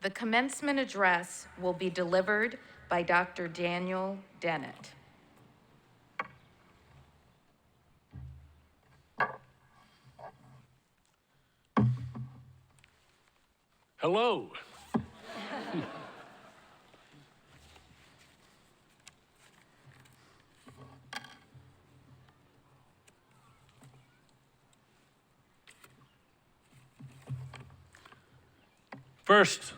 The commencement address will be delivered by Dr. Daniel Dennett. Hello. First,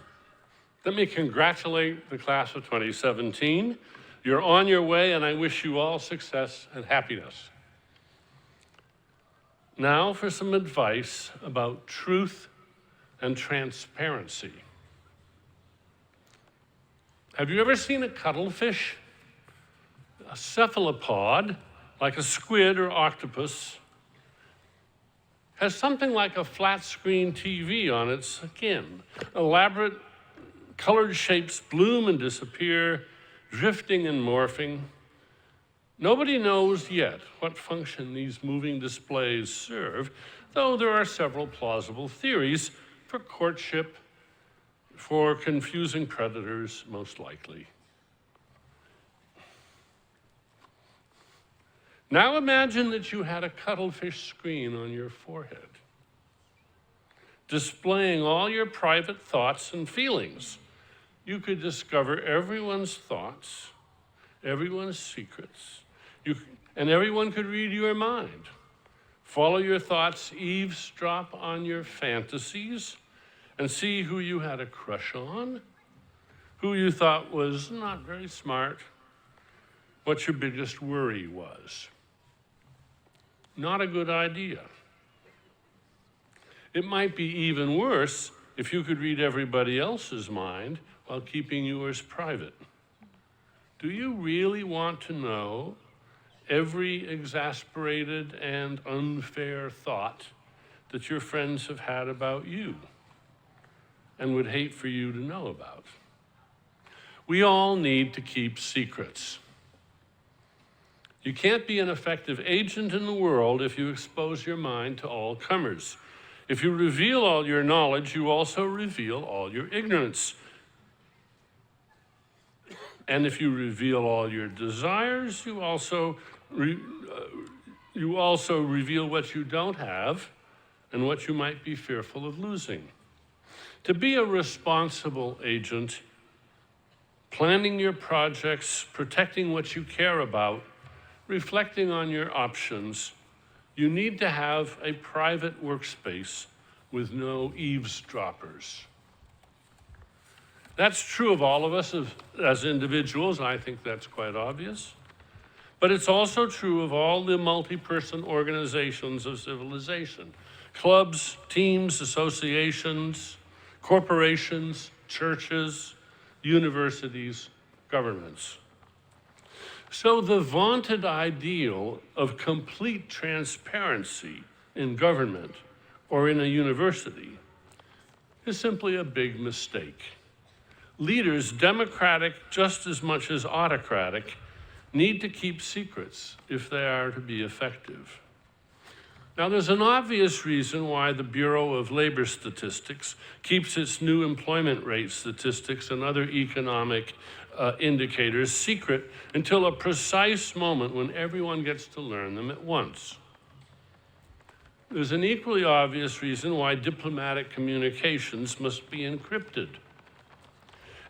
let me congratulate the class of 2017. You're on your way, and I wish you all success and happiness. Now for some advice about truth and transparency. Have you ever seen a cuttlefish? A cephalopod, like a squid or octopus, has something like a flat screen TV on its skin. Elaborate colored shapes bloom and disappear, drifting and morphing. Nobody knows yet what function these moving displays serve, though there are several plausible theories for courtship, for confusing predators, most likely. Now imagine that you had a cuttlefish screen on your forehead, displaying all your private thoughts and feelings. You could discover everyone's thoughts, everyone's secrets, and everyone could read your mind, follow your thoughts, eavesdrop on your fantasies, and see who you had a crush on, who you thought was not very smart, what your biggest worry was. Not a good idea. It might be even worse if you could read everybody else's mind while keeping yours private. Do you really want to know every exasperated and unfair thought that your friends have had about you and would hate for you to know about? We all need to keep secrets. You can't be an effective agent in the world if you expose your mind to all comers. If you reveal all your knowledge, you also reveal all your ignorance. And if you reveal all your desires, you also reveal what you don't have and what you might be fearful of losing. To be a responsible agent, planning your projects, protecting what you care about, reflecting on your options, you need to have a private workspace with no eavesdroppers. That's true of all of us as individuals. I think that's quite obvious. But it's also true of all the multi-person organizations of civilization: clubs, teams, associations, corporations, churches, universities, governments. So the vaunted ideal of complete transparency in government or in a university is simply a big mistake. Leaders, democratic just as much as autocratic, need to keep secrets if they are to be effective. Now, there's an obvious reason why the Bureau of Labor Statistics keeps its new employment rate statistics and other economic indicators secret until a precise moment when everyone gets to learn them at once. There's an equally obvious reason why diplomatic communications must be encrypted.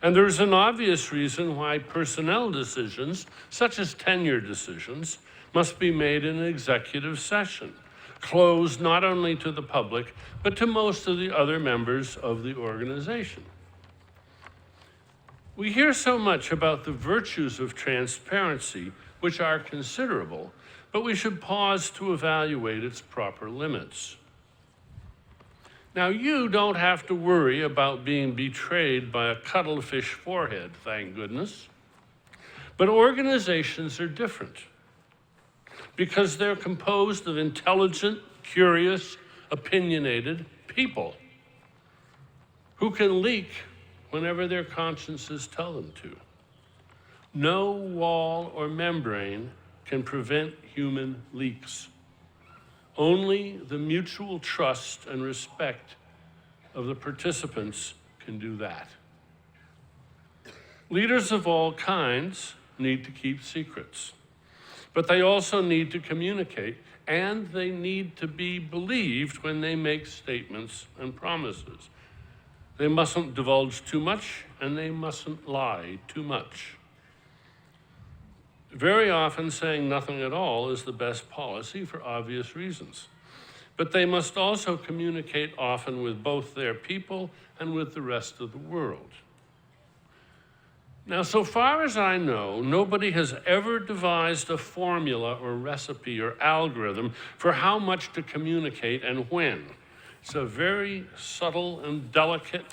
And there's an obvious reason why personnel decisions, such as tenure decisions, must be made in an executive session, closed not only to the public, but to most of the other members of the organization. We hear so much about the virtues of transparency, which are considerable, but we should pause to evaluate its proper limits. Now, you don't have to worry about being betrayed by a cuttlefish forehead, thank goodness. But organizations are different because they're composed of intelligent, curious, opinionated people who can leak whenever their consciences tell them to. No wall or membrane can prevent human leaks. Only the mutual trust and respect of the participants can do that. Leaders of all kinds need to keep secrets, but they also need to communicate, and they need to be believed when they make statements and promises. They mustn't divulge too much, and they mustn't lie too much. Very often, saying nothing at all is the best policy for obvious reasons. But they must also communicate often with both their people and with the rest of the world. Now, so far as I know, nobody has ever devised a formula or recipe or algorithm for how much to communicate and when. It's a very subtle and delicate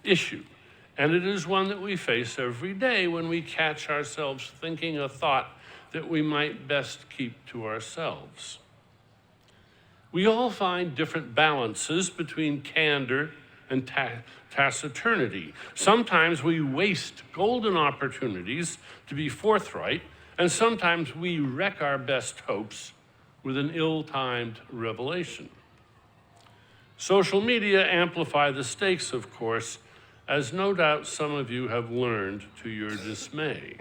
issue, and it is one that we face every day when we catch ourselves thinking a thought that we might best keep to ourselves. We all find different balances between candor and taciturnity. Sometimes we waste golden opportunities to be forthright, and sometimes we wreck our best hopes with an ill-timed revelation. Social media amplify the stakes, of course, as no doubt some of you have learned to your dismay.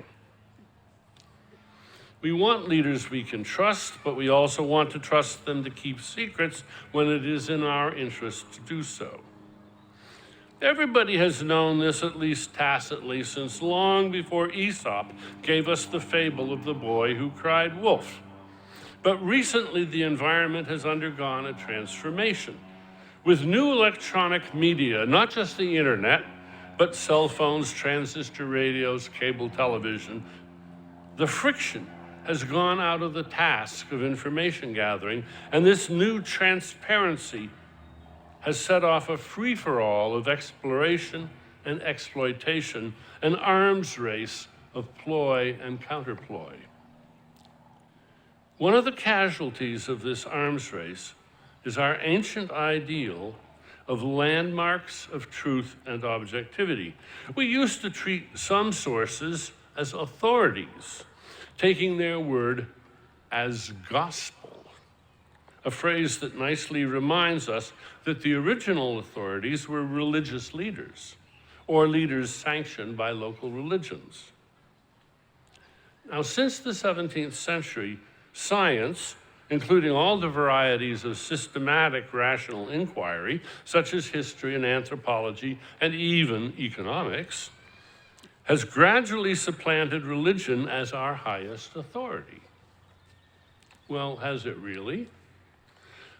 We want leaders we can trust, but we also want to trust them to keep secrets when it is in our interest to do so. Everybody has known this, at least tacitly, since long before Aesop gave us the fable of the boy who cried wolf. But recently, the environment has undergone a transformation. With new electronic media, not just the internet, but cell phones, transistor radios, cable television, the friction has gone out of the task of information gathering, and this new transparency has set off a free-for-all of exploration and exploitation, an arms race of ploy and counterploy. One of the casualties of this arms race is our ancient ideal of landmarks of truth and objectivity. We used to treat some sources as authorities, taking their word as gospel, a phrase that nicely reminds us that the original authorities were religious leaders, or leaders sanctioned by local religions. Now, since the 17th century, science, including all the varieties of systematic rational inquiry, such as history and anthropology and even economics, has gradually supplanted religion as our highest authority. Well, has it really?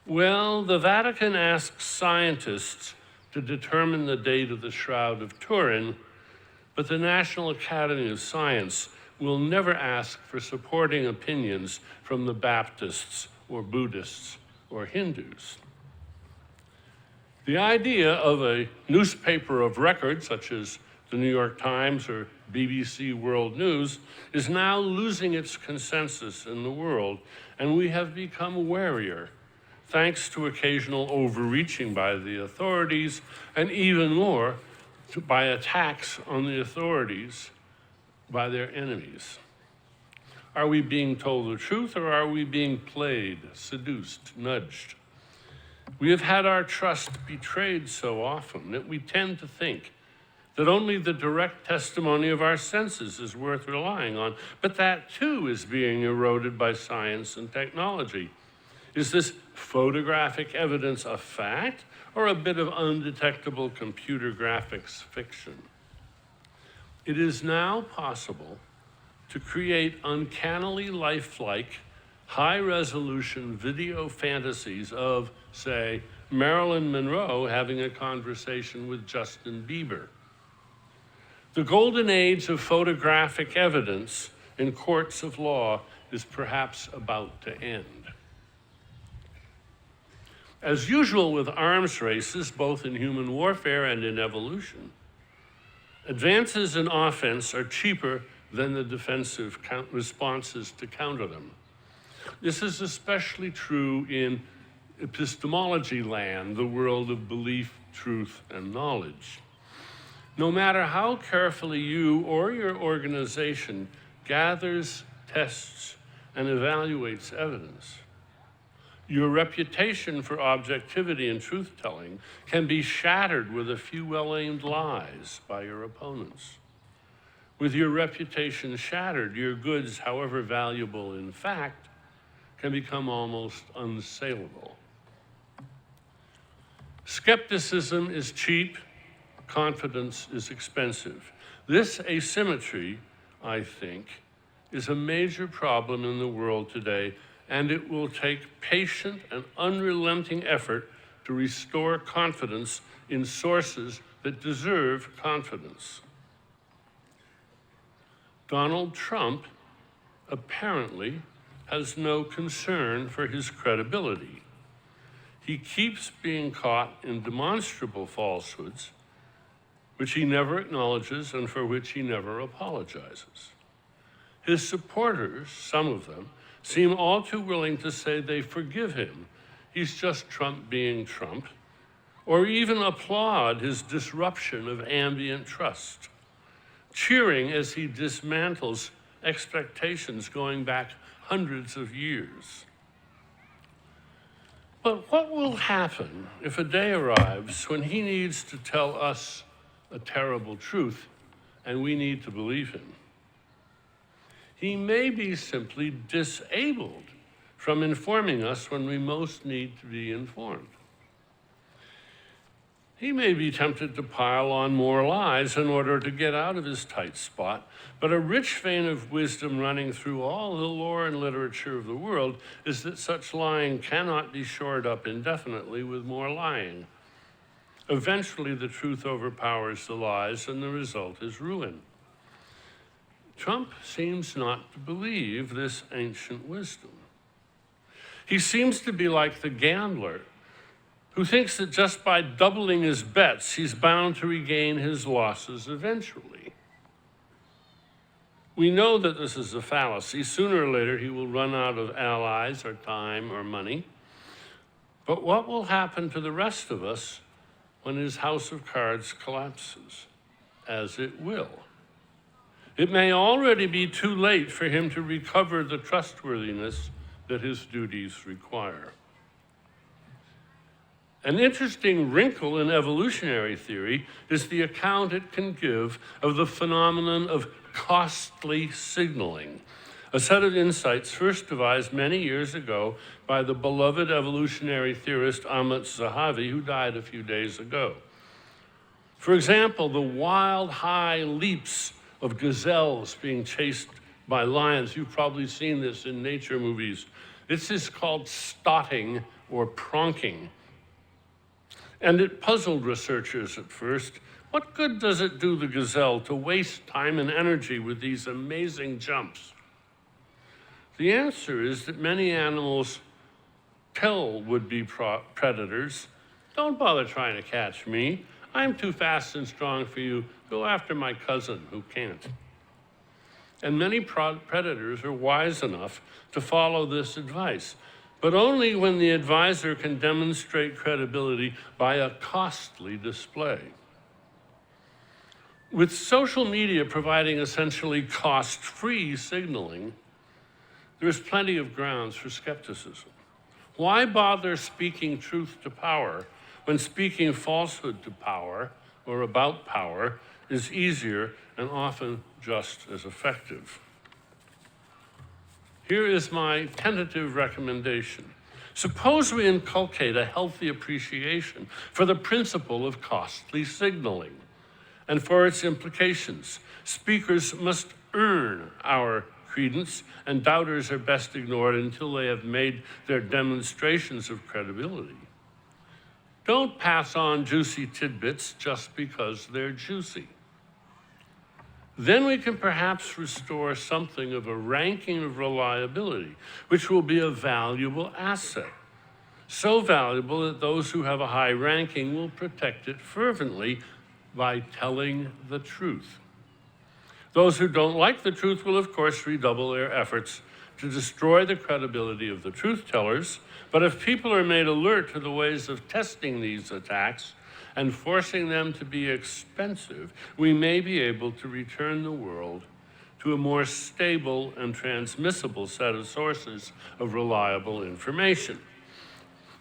Well, the Vatican asks scientists to determine the date of the Shroud of Turin, but the National Academy of Science will never ask for supporting opinions from the Baptists or Buddhists or Hindus. The idea of a newspaper of record, such as the New York Times or BBC World News, is now losing its consensus in the world, and we have become warier, thanks to occasional overreaching by the authorities, and even more by attacks on the authorities by their enemies. Are we being told the truth, or are we being played, seduced, nudged? We have had our trust betrayed so often that we tend to think that only the direct testimony of our senses is worth relying on, but that too is being eroded by science and technology. Is this photographic evidence a fact, or a bit of undetectable computer graphics fiction? It is now possible to create uncannily lifelike, high-resolution video fantasies of, say, Marilyn Monroe having a conversation with Justin Bieber. The golden age of photographic evidence in courts of law is perhaps about to end. As usual with arms races, both in human warfare and in evolution, advances in offense are cheaper than the defensive responses to counter them. This is especially true in epistemology land, the world of belief, truth, and knowledge. No matter how carefully you or your organization gathers, tests, and evaluates evidence, your reputation for objectivity and truth-telling can be shattered with a few well-aimed lies by your opponents. With your reputation shattered, your goods, however valuable in fact, can become almost unsaleable. Skepticism is cheap, confidence is expensive. This asymmetry, I think, is a major problem in the world today, and it will take patient and unrelenting effort to restore confidence in sources that deserve confidence. Donald Trump apparently has no concern for his credibility. He keeps being caught in demonstrable falsehoods, which he never acknowledges and for which he never apologizes. His supporters, some of them, seem all too willing to say they forgive him. He's just Trump being Trump, or even applaud his disruption of ambient trust, cheering as he dismantles expectations going back hundreds of years. But what will happen if a day arrives when he needs to tell us a terrible truth and we need to believe him? He may be simply disabled from informing us when we most need to be informed. He may be tempted to pile on more lies in order to get out of his tight spot, but a rich vein of wisdom running through all the lore and literature of the world is that such lying cannot be shored up indefinitely with more lying. Eventually, the truth overpowers the lies, and the result is ruin. Trump seems not to believe this ancient wisdom. He seems to be like the gambler who thinks that just by doubling his bets, he's bound to regain his losses eventually. We know that this is a fallacy. Sooner or later, he will run out of allies or time or money. But what will happen to the rest of us when his house of cards collapses? As it will. It may already be too late for him to recover the trustworthiness that his duties require. An interesting wrinkle in evolutionary theory is the account it can give of the phenomenon of costly signaling, a set of insights first devised many years ago by the beloved evolutionary theorist Amit Zahavi, who died a few days ago. For example, the wild high leaps of gazelles being chased by lions. You've probably seen this in nature movies. This is called stotting or pronking. And it puzzled researchers at first. What good does it do the gazelle to waste time and energy with these amazing jumps? The answer is that many animals tell would-be predators, don't bother trying to catch me. I'm too fast and strong for you. Go after my cousin who can't. And many predators are wise enough to follow this advice, but only when the advisor can demonstrate credibility by a costly display. With social media providing essentially cost-free signaling, there's plenty of grounds for skepticism. Why bother speaking truth to power when speaking falsehood to power or about power is easier and often just as effective? Here is my tentative recommendation. Suppose we inculcate a healthy appreciation for the principle of costly signaling and for its implications. Speakers must earn our credence, and doubters are best ignored until they have made their demonstrations of credibility. Don't pass on juicy tidbits just because they're juicy. Then we can perhaps restore something of a ranking of reliability, which will be a valuable asset. So valuable that those who have a high ranking will protect it fervently by telling the truth. Those who don't like the truth will, of course, redouble their efforts to destroy the credibility of the truth tellers. But if people are made alert to the ways of testing these attacks and forcing them to be expensive, we may be able to return the world to a more stable and transmissible set of sources of reliable information.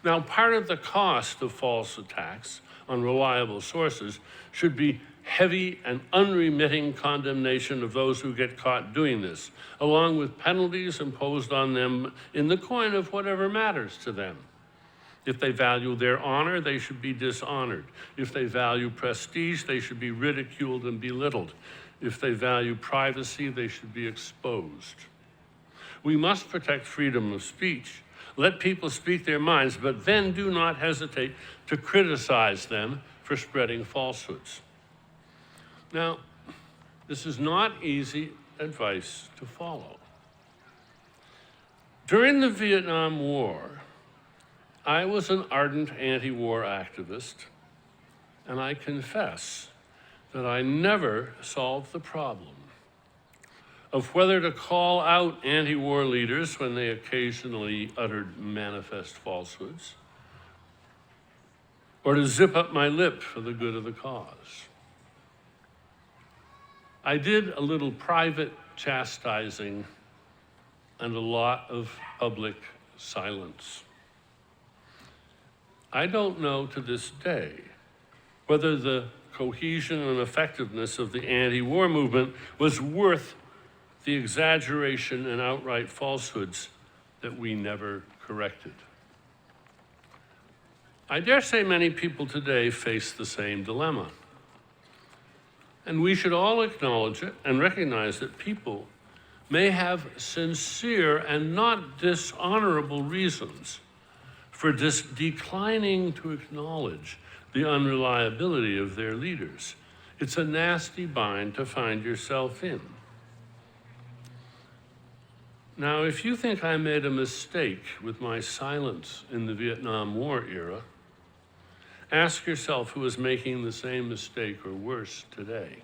Now, part of the cost of false attacks on reliable sources should be heavy and unremitting condemnation of those who get caught doing this, along with penalties imposed on them in the coin of whatever matters to them. If they value their honor, they should be dishonored. If they value prestige, they should be ridiculed and belittled. If they value privacy, they should be exposed. We must protect freedom of speech. Let people speak their minds, but then do not hesitate to criticize them for spreading falsehoods. Now, this is not easy advice to follow. During the Vietnam War, I was an ardent anti-war activist, and I confess that I never solved the problem of whether to call out anti-war leaders when they occasionally uttered manifest falsehoods, or to zip up my lip for the good of the cause. I did a little private chastising and a lot of public silence. I don't know to this day whether the cohesion and effectiveness of the anti-war movement was worth the exaggeration and outright falsehoods that we never corrected. I dare say many people today face the same dilemma. And we should all acknowledge it and recognize that people may have sincere and not dishonorable reasons for declining to acknowledge the unreliability of their leaders. It's a nasty bind to find yourself in. Now, if you think I made a mistake with my silence in the Vietnam War era, ask yourself who is making the same mistake or worse today.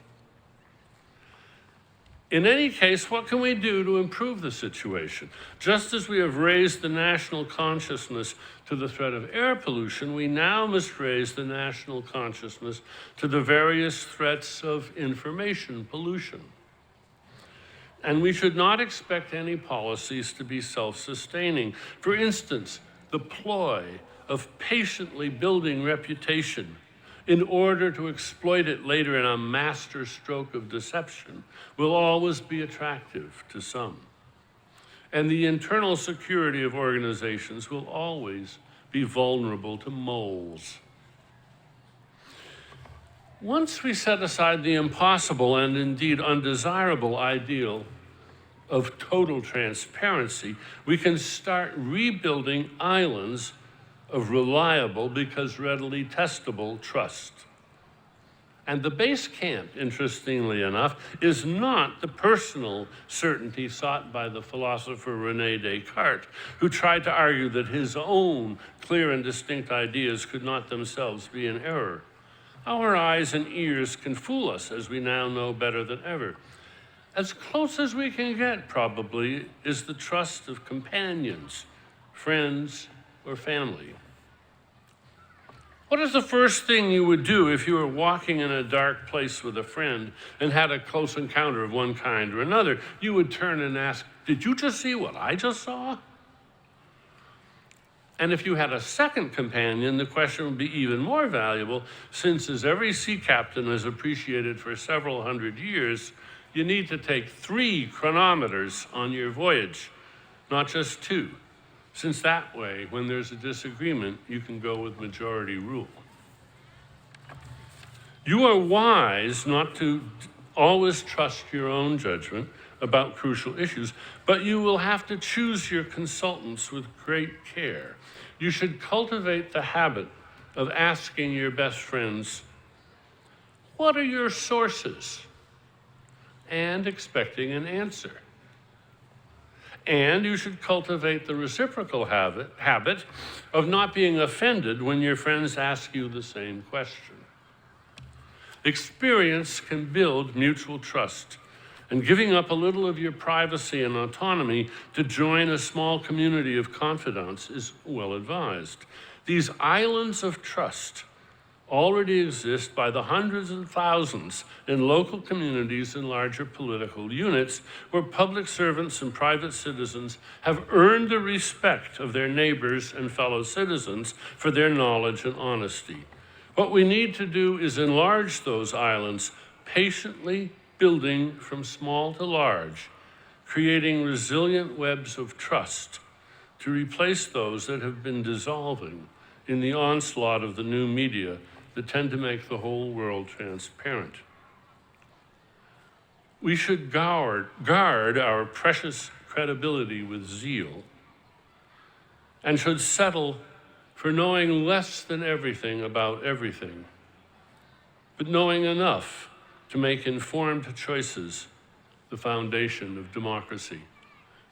In any case, what can we do to improve the situation? Just as we have raised the national consciousness to the threat of air pollution, we now must raise the national consciousness to the various threats of information pollution. And we should not expect any policies to be self-sustaining. For instance, the ploy of patiently building reputation in order to exploit it later in a master stroke of deception will always be attractive to some. And the internal security of organizations will always be vulnerable to moles. Once we set aside the impossible and indeed undesirable ideal of total transparency, we can start rebuilding islands of reliable, because readily testable, trust. And the base camp, interestingly enough, is not the personal certainty sought by the philosopher René Descartes, who tried to argue that his own clear and distinct ideas could not themselves be in error. Our eyes and ears can fool us, as we now know better than ever. As close as we can get, probably, is the trust of companions, friends, or family. What is the first thing you would do if you were walking in a dark place with a friend and had a close encounter of one kind or another? You would turn and ask, "Did you just see what I just saw?" And if you had a second companion, the question would be even more valuable, since as every sea captain has appreciated for several hundred years, you need to take 3 chronometers on your voyage, not just 2. Since that way, when there's a disagreement, you can go with majority rule. You are wise not to always trust your own judgment about crucial issues, but you will have to choose your consultants with great care. You should cultivate the habit of asking your best friends, "What are your sources?" and expecting an answer. And you should cultivate the reciprocal habit of not being offended when your friends ask you the same question. Experience can build mutual trust, and giving up a little of your privacy and autonomy to join a small community of confidants is well advised. These islands of trust already exist by the hundreds and thousands in local communities and larger political units where public servants and private citizens have earned the respect of their neighbors and fellow citizens for their knowledge and honesty. What we need to do is enlarge those islands patiently building from small to large, creating resilient webs of trust to replace those that have been dissolving in the onslaught of the new media that tend to make the whole world transparent. We should guard our precious credibility with zeal and should settle for knowing less than everything about everything, but knowing enough to make informed choices the foundation of democracy.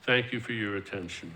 Thank you for your attention.